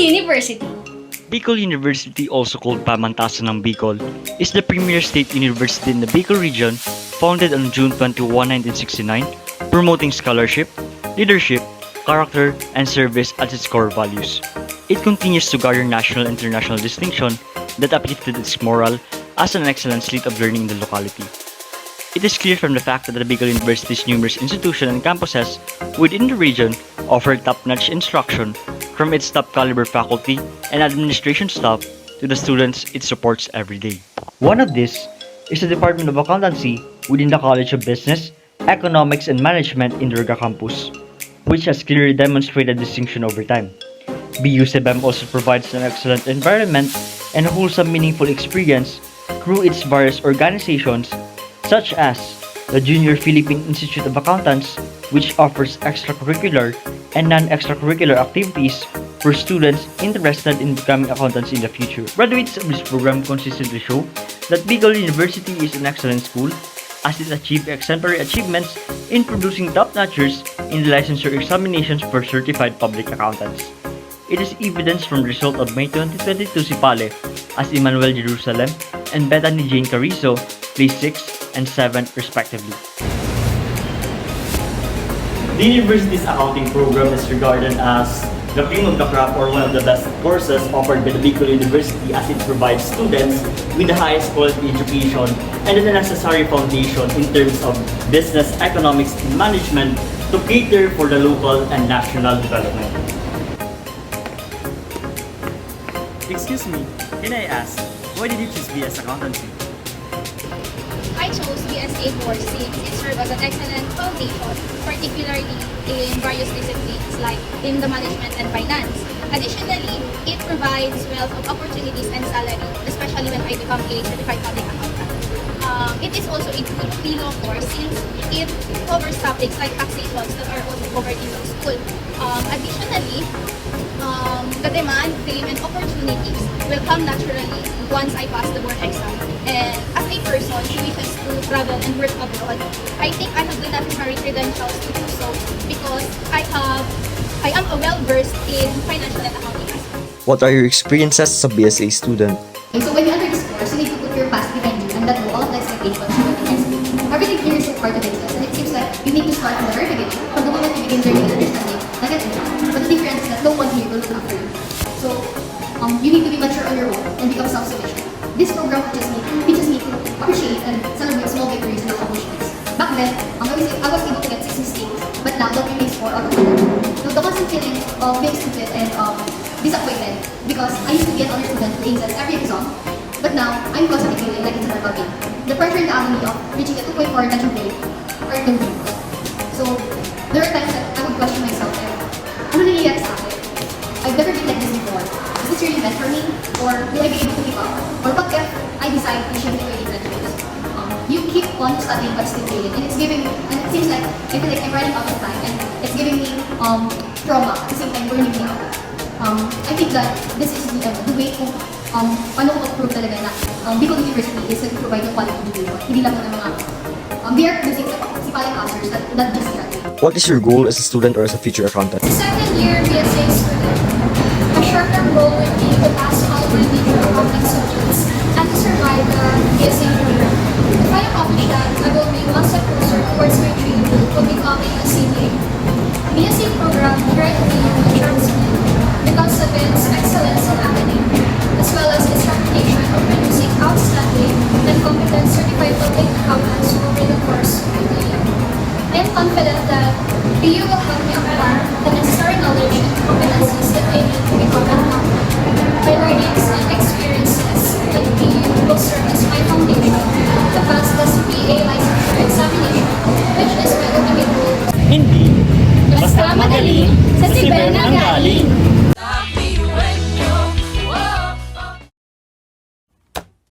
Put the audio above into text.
University. Bicol University, also called Pamantasan ng Bicol, is the premier state university in the Bicol region, founded on June 21, 1969, promoting scholarship, leadership, character, and service as its core values. It continues to garner national and international distinction that uplifted its moral as an excellent slate of learning in the locality. It is clear from the fact that the Bicol University's numerous institutions and campuses within the region offer top-notch instruction, from its top-caliber faculty and administration staff to the students it supports every day. One of these is the Department of Accountancy within the College of Business, Economics, and Management in Durga campus, which has clearly demonstrated distinction over time. BUCBM also provides an excellent environment and a wholesome, meaningful experience through its various organizations, such as the Junior Philippine Institute of Accountants, which offers extracurricular and non-extracurricular activities for students interested in becoming accountants in the future. Graduates of this program consistently show that Bicol University is an excellent school, as it achieved exemplary achievements in producing top-notchers in the licensure examinations for certified public accountants. It is evidenced from the result of May 2022 Sipale, as Emmanuel Jerusalem and Bethany Jane Carrizo placed 6th and 7th respectively. The university's accounting program is regarded as the cream of the crop, or one of the best courses offered by the Bicol University, as it provides students with the highest quality education and the necessary foundation in terms of business, economics, and management to cater for the local and national development. Excuse me, can I ask, why did you choose BS Accountancy? I chose BSA course since it serves as an excellent foundation, particularly in various disciplines like in the management and finance. Additionally, it provides wealth of opportunities and salary, especially when I become a certified public accountant. It is also a good pre-law course since it covers topics like taxations that are also covered in law school. Additionally, the demand, fame, and opportunities will come naturally once I pass the board exam. And as a person who wishes to travel and work abroad, I think I have the necessary credentials to do so because I am well-versed in financial and accounting aspects. What are your experiences as a BSA student? So when you enter this course, you need to put your past behind you and let go all of the expectations you have against you. Everything here is a part of it, and it seems like you need to start from the very beginning, from the moment you begin learning and understanding, like it. But the difference is that no one here will look after you. So you need to be mature on your own and become self-sufficient. This program teaches me to appreciate and celebrate small victories and accomplishments. Back then, I was able to get 6 mistakes, but now that remains 4 out of 100. So the constant feeling of being stupid and disappointed, because I used to be an honor student who aced every exam, but now I'm constantly feeling like it's a normal game. The pressure in the agony of reaching a 2.4 national grade are confused. So there are times that I would question myself ano nangyayari sa akin? I've never been like this before. Is this really meant for me? Or will I be able to keep up? Or what if I decide to shift into a different course? You keep on studying but still failing, and it seems like I feel like I'm running out of time, and it's giving me trauma at the same time burning me out. I think that this is the way to paano ko prove talaga na Bicol University is to provide a quality education. Hindi lang po ng mga they are producing sipaleng answers that just graduate. What is your goal as a student or as a future accountant? Second year BSA student, my short-term goal would be to pass on